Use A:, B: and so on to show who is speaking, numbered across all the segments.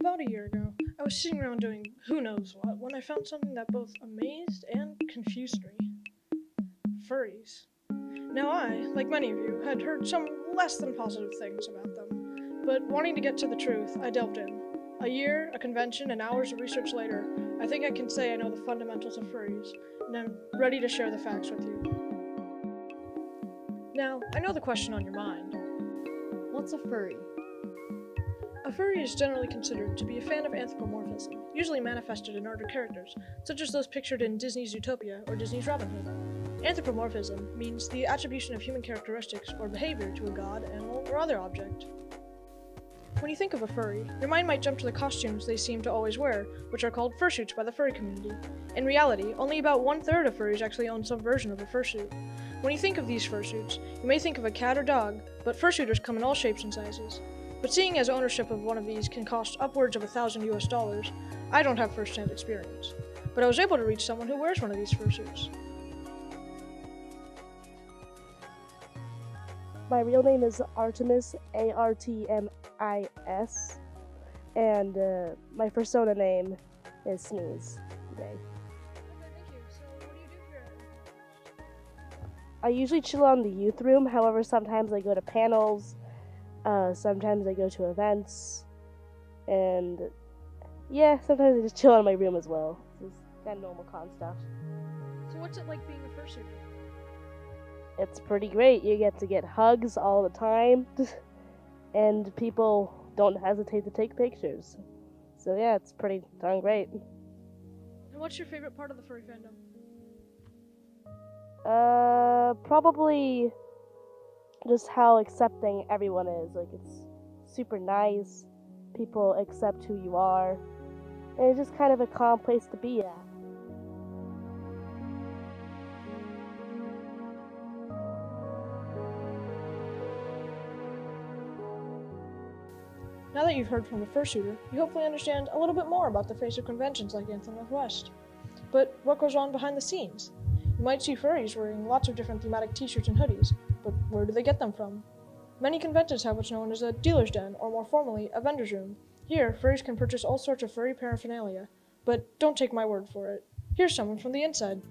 A: About a year ago, I was sitting around doing who knows what when I found something that both amazed and confused me. Furries. Now I, like many of you, had heard some less than positive things about them, but wanting to get to the truth, I delved in. A year, a convention, and hours of research later, I think I can say I know the fundamentals of furries, and I'm ready to share the facts with you. Now, I know the question on your mind.
B: What's a furry?
A: A furry is generally considered to be a fan of anthropomorphism, usually manifested in art or characters, such as those pictured in Disney's Utopia or Disney's Robin Hood. Anthropomorphism means the attribution of human characteristics or behavior to a god, animal, or other object. When you think of a furry, your mind might jump to the costumes they seem to always wear, which are called fursuits by the furry community. In reality, only about 1/3 of furries actually own some version of a fursuit. When you think of these fursuits, you may think of a cat or dog, but fursuiters come in all shapes and sizes. But seeing as ownership of one of these can cost upwards of $1,000 US, I don't have first-hand experience. But I was able to reach someone who wears one of these fursuits.
C: My real name is Artemis, Artemis, and my persona name is Sneeze today.
A: Okay, thank you. So what do you do here at
C: I usually chill on the youth room, however, sometimes I go to panels, sometimes I go to events, and yeah, sometimes I just chill in my room as well. Just kind of normal con stuff.
A: So what's it like being a fursuiter?
C: It's pretty great. You get to get hugs all the time, and people don't hesitate to take pictures. So yeah, it's pretty darn great.
A: And what's your favorite part of the furry fandom?
C: Probably just how accepting everyone is. Like, it's super nice. People accept who you are. And it's just kind of a calm place to be at.
A: Now that you've heard from a fursuiter, you hopefully understand a little bit more about the face of conventions like Anthro Northwest. But what goes on behind the scenes? You might see furries wearing lots of different thematic t-shirts and hoodies, but where do they get them from? Many conventions have what's known as a dealer's den, or more formally, a vendor's room. Here, furries can purchase all sorts of furry paraphernalia, but don't take my word for it. Here's someone from the inside.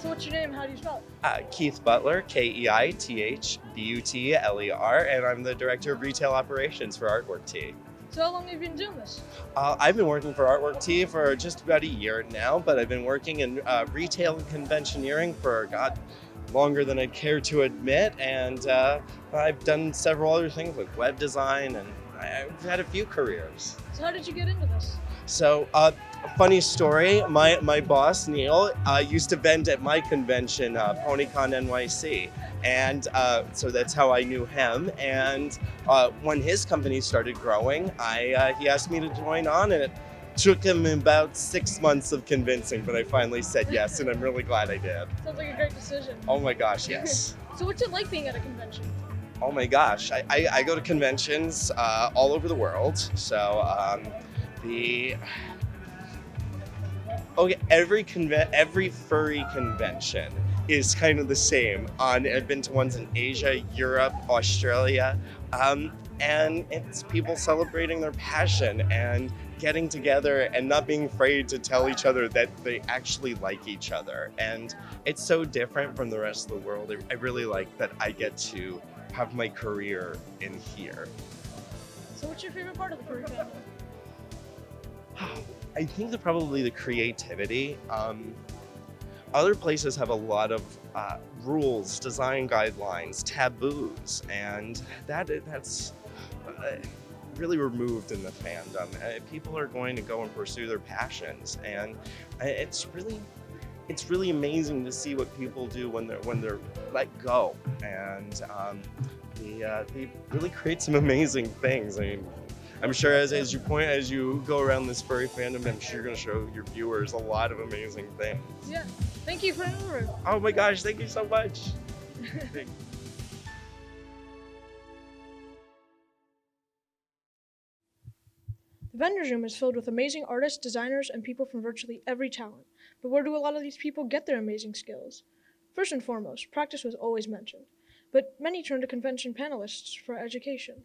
A: What's your name? How do you spell it?
D: Keith Butler, KEITHBUTLER, and I'm the Director of Retail Operations for Artwork Tea.
A: So how long have you been doing this?
D: I've been working for Artwork Tea for just about a year now, but I've been working in retail and conventioneering for, longer than I'd care to admit, and I've done several other things like web design, and I've had a few careers.
A: So how did you get into this?
D: So, funny story, my boss, Neil, used to vend at my convention, PonyCon NYC. And so that's how I knew him. And when his company started growing, he asked me to join on, and it took him about 6 months of convincing, but I finally said yes, and I'm really glad I did.
A: Sounds like a great decision.
D: Oh my gosh, yes.
A: So what's it like being at a convention?
D: Oh my gosh, I go to conventions all over the world. So every furry convention is kind of the same. I've been to ones in Asia, Europe, Australia, and it's people celebrating their passion and getting together and not being afraid to tell each other that they actually like each other. And it's so different from the rest of the world. I really like that I get to have my career in here.
A: So what's your favorite part of the furry fandom?
D: I think probably the creativity. Other places have a lot of rules, design guidelines, taboos, and that's really removed in the fandom. People are going to go and pursue their passions, and it's really amazing to see what people do when they're let go, and they really create some amazing things. I mean, I'm sure as you go around this furry fandom, I'm sure you're gonna show your viewers a lot of amazing things.
A: Yeah. Thank you for the overview.
D: Oh my gosh, thank you so much.
A: The vendor's room is filled with amazing artists, designers, and people from virtually every talent. But where do a lot of these people get their amazing skills? First and foremost, practice was always mentioned, but many turn to convention panelists for education.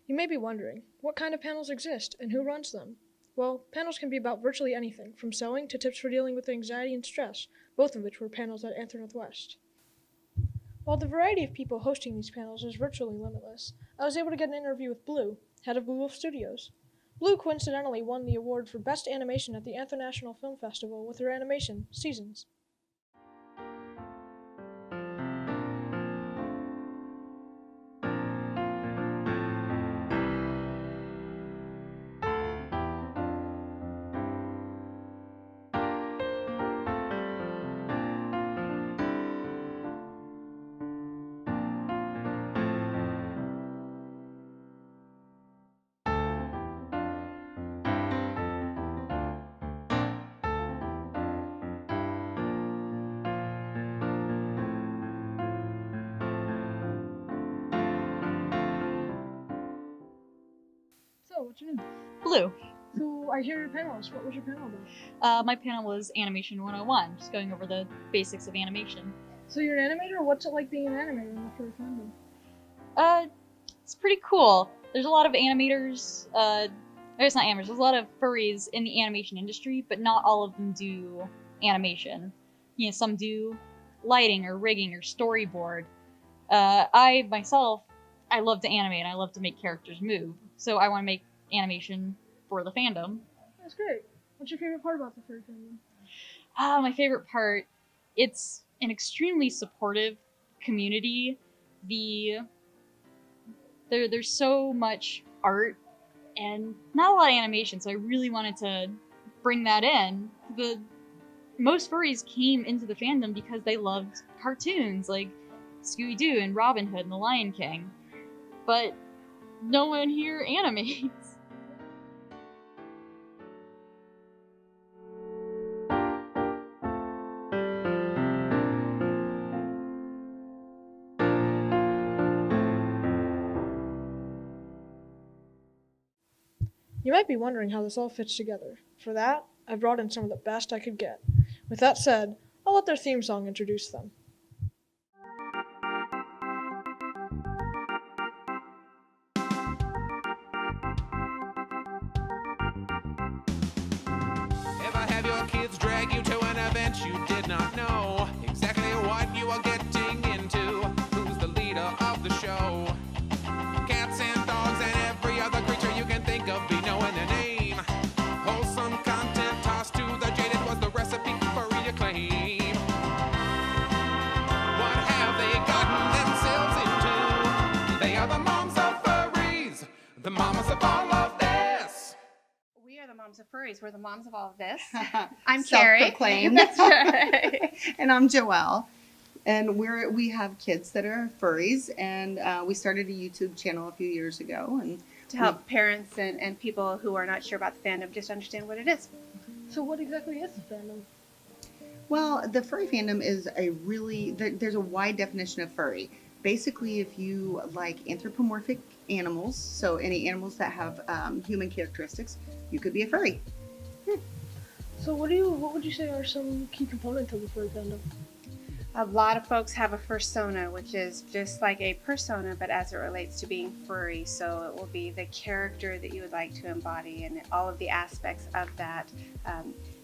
A: You may be wondering, what kind of panels exist and who runs them? Well, panels can be about virtually anything, from sewing to tips for dealing with anxiety and stress, both of which were panels at Anthro Northwest. While the variety of people hosting these panels is virtually limitless, I was able to get an interview with Blue, head of Blue Wolf Studios. Blue coincidentally won the award for Best Animation at the International Film Festival with her animation, Seasons. So, what's your name?
B: Blue.
A: So, I hear you're a panelist. What was your panel about?
B: My panel was Animation 101, just going over the basics of animation.
A: So, you're an animator? What's it like being an animator in the furry fandom?
B: It's pretty cool. There's a lot of animators, there's not animators, there's a lot of furries in the animation industry, but not all of them do animation. You know, some do lighting or rigging or storyboard. I myself, I love to animate, I love to make characters move, so I want to make animation for the fandom.
A: That's great. What's your favorite part about the furry fandom?
B: My favorite part, it's an extremely supportive community. There's so much art and not a lot of animation, so I really wanted to bring that in. Most furries came into the fandom because they loved cartoons like Scooby-Doo and Robin Hood and The Lion King, but no one here animates.
A: You might be wondering how this all fits together. For that, I brought in some of the best I could get. With that said, I'll let their theme song introduce them.
E: Ever have your kids drag you to an event you did not know exactly what you are getting into? Who's the leader of the show? Cats and dogs and every other creature you can think of be knowing their name. Wholesome content tossed to the jaded was the recipe for reacclaim. What have they gotten themselves into? They are the moms of furries, the mamas of all of this.
F: We are the moms of furries. We're the moms of all of this. I'm Carrie.
G: Self-proclaimed.
F: That's right.
G: And I'm Joelle. And we have kids that are furries, and we started a YouTube channel a few years ago. And
F: To help parents and people who are not sure about the fandom just understand what it is.
A: So, what exactly is the fandom?
G: well, the furry fandom is there's a wide definition of furry. Basically, if you like anthropomorphic animals, so any animals that have human characteristics, you could be a furry.
A: So, what would you say are some key components of the furry fandom?
F: A lot of folks have a fursona, which is just like a persona, but as it relates to being furry. So it will be the character that you would like to embody and all of the aspects of that,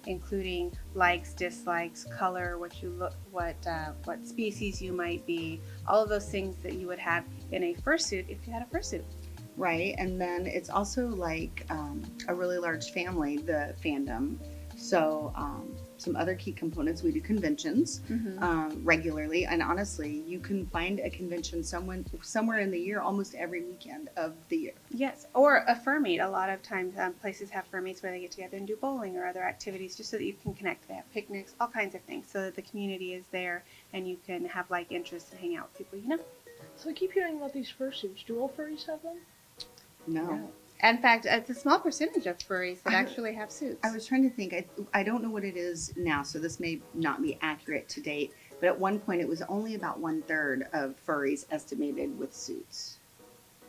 F: including likes, dislikes, color, what you look, what species you might be, all of those things that you would have in a fursuit if you had a fursuit.
G: Right, and then it's also like a really large family, the fandom. So some other key components, we do conventions regularly, and honestly, you can find a convention somewhere in the year, almost every weekend of the year.
F: Yes, or a fur meet. A lot of times places have fur meets where they get together and do bowling or other activities just so that you can connect. They have picnics, all kinds of things, so that the community is there and you can have like interests and hang out with people you know.
A: So, I keep hearing about these fursuits. Do all furries have them?
G: No.
F: In fact, it's a small percentage of furries that actually have suits.
G: I was trying to think. I don't know what it is now, so this may not be accurate to date. But at one point, it was only about 1/3 of furries estimated with suits.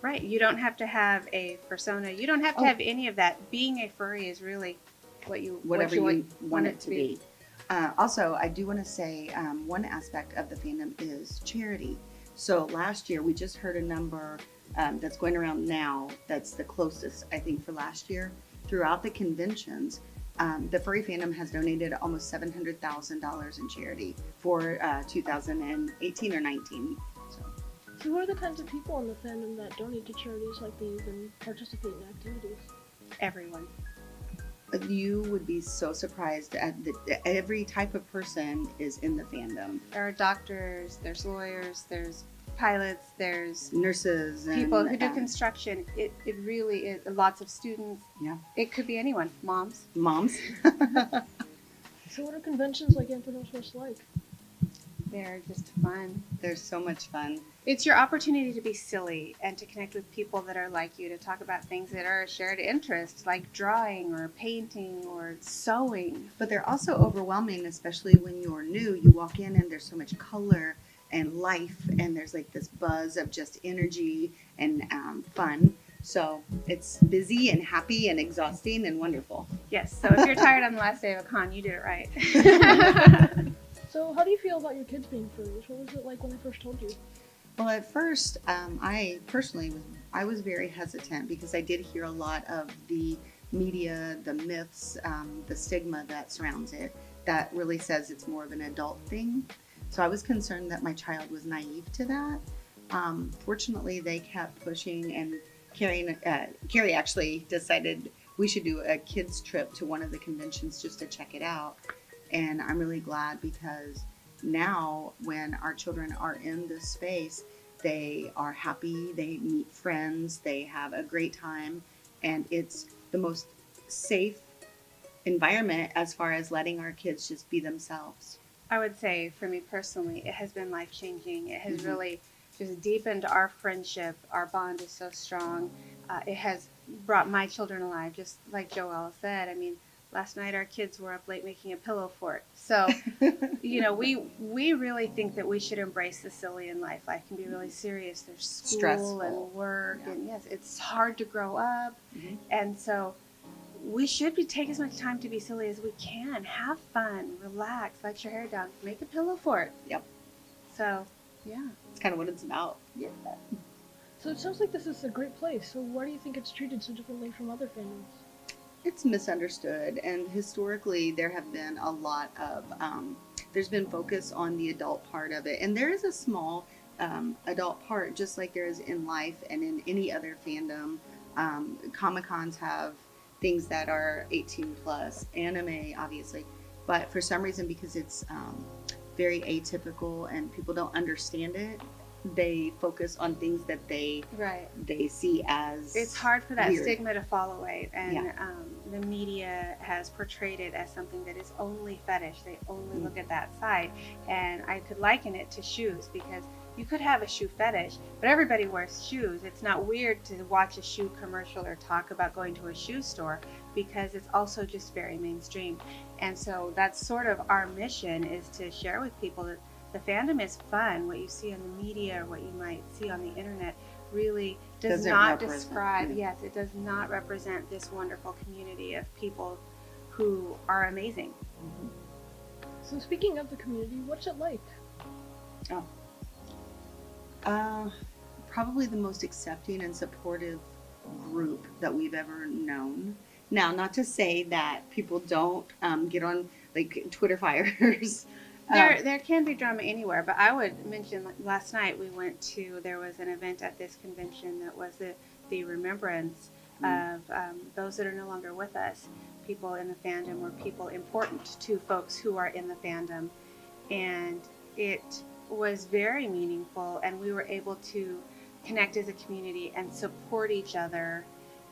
F: Right. You don't have to have a persona. You don't have to have any of that. Being a furry is really
G: Whatever you want it to be. Also, I do want to say one aspect of the fandom is charity. So last year, we just heard a number that's going around now that's the closest, I think, for last year. Throughout the conventions, the furry fandom has donated almost $700,000 in charity for 2018 or 19.
A: So who are the kinds of people in the fandom that donate to charities like these and participate in activities?
F: Everyone.
G: You would be so surprised at every type of person is in the fandom.
F: There are doctors, there's lawyers, there's pilots, there's
G: nurses, and
F: people who do construction. It really is lots of students.
G: Yeah.
F: It could be anyone. Moms.
A: So what are conventions like Anthro Northwest like?
F: They're just fun.
G: They're so much fun.
F: It's your opportunity to be silly and to connect with people that are like you, to talk about things that are a shared interest, like drawing or painting or sewing.
G: But they're also overwhelming, especially when you're new. You walk in and there's so much color and life, and there's like this buzz of just energy and fun. So it's busy and happy and exhausting and wonderful.
F: Yes, so if you're tired on the last day of a con, you did it right.
A: So how do you feel about your kids being furries? What was it like when I first told you?
G: Well, at first, I personally was very hesitant because I did hear a lot of the media, the myths, the stigma that surrounds it that really says it's more of an adult thing. So I was concerned that my child was naive to that. Fortunately, they kept pushing, and Carrie actually decided we should do a kids trip to one of the conventions just to check it out. And I'm really glad because now when our children are in this space, they are happy, they meet friends, they have a great time, and it's the most safe environment as far as letting our kids just be themselves.
F: I would say for me personally, it has been life-changing. It has really just deepened our friendship. Our bond is so strong. It has brought my children alive, just like Joelle said. I mean, last night our kids were up late making a pillow fort. So, you know, we really think that we should embrace the silly in life. Life can be really serious. There's school
G: Stressful.
F: and work, and yes, it's hard to grow up. And so we should take as much time to be silly as we can. Have fun, relax, let your hair down, make a pillow fort.
G: Yep.
F: So, yeah.
G: It's kind of what it's about.
F: Yeah.
A: So it sounds like this is a great place. So why do you think it's treated so differently from other fandoms?
G: It's misunderstood, and historically there have been a lot of there's been focus on the adult part of it, and there is a small adult part just like there is in life and in any other fandom. Comic-Cons have things that are 18 plus, anime obviously, but for some reason, because it's very atypical and people don't understand it, they focus on things that they see as
F: it's hard for that
G: weird.
F: stigma to fall away, and the media has portrayed it as something that is only fetish. They only look at that side, and I could liken it to shoes, because you could have a shoe fetish, but everybody wears shoes. It's not weird to watch a shoe commercial or talk about going to a shoe store, because it's also just very mainstream. And so that's sort of our mission, is to share with people that the fandom is fun. What you see on the media or what you might see on the internet really does not describe, yes, it does not represent this wonderful community of people who are amazing.
A: So speaking of the community, what's it like?
G: Probably the most accepting and supportive group that we've ever known. Now, not to say that people don't get on like Twitter fires.
F: There can be drama anywhere, but I would mention, like, last night there was an event at this convention that was the remembrance of those that are no longer with us, people in the fandom or people important to folks who are in the fandom. And it was very meaningful, and we were able to connect as a community and support each other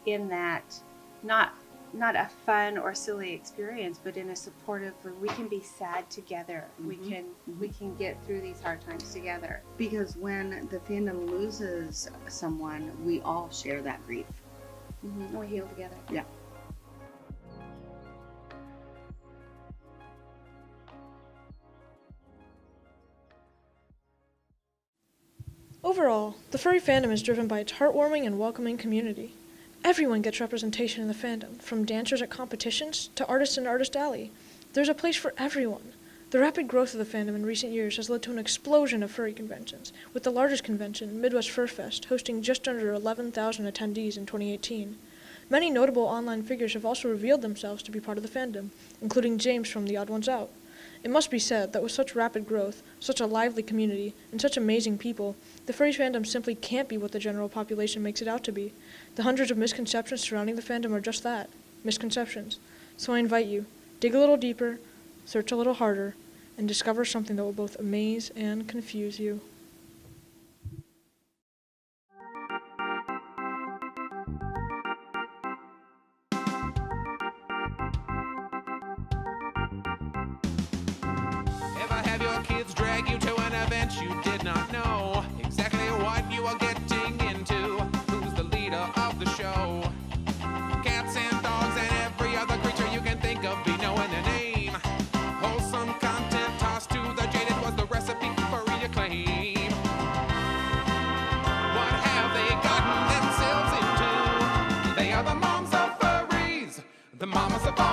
F: in that, not a fun or silly experience, but in a supportive, where we can be sad together. We can get through these hard times together.
G: Because when the fandom loses someone, we all share that grief.
F: We heal together.
G: Yeah.
A: Overall, the furry fandom is driven by its heartwarming and welcoming community. Everyone gets representation in the fandom, from dancers at competitions to artists in Artist Alley. There's a place for everyone. The rapid growth of the fandom in recent years has led to an explosion of furry conventions, with the largest convention, Midwest Fur Fest, hosting just under 11,000 attendees in 2018. Many notable online figures have also revealed themselves to be part of the fandom, including James from The Odd Ones Out. It must be said that with such rapid growth, such a lively community, and such amazing people, the furry fandom simply can't be what the general population makes it out to be. The hundreds of misconceptions surrounding the fandom are just that, misconceptions. So I invite you, dig a little deeper, search a little harder, and discover something that will both amaze and confuse you.
E: Ever have your kids drag you to an event you did not know exactly what you are getting into? Who's the leader of the show? Cats and dogs and every other creature you can think of be knowing their name. Wholesome content tossed to the jaded was the recipe for acclaim. What have they gotten themselves into? They are the moms of furries, the mamas of all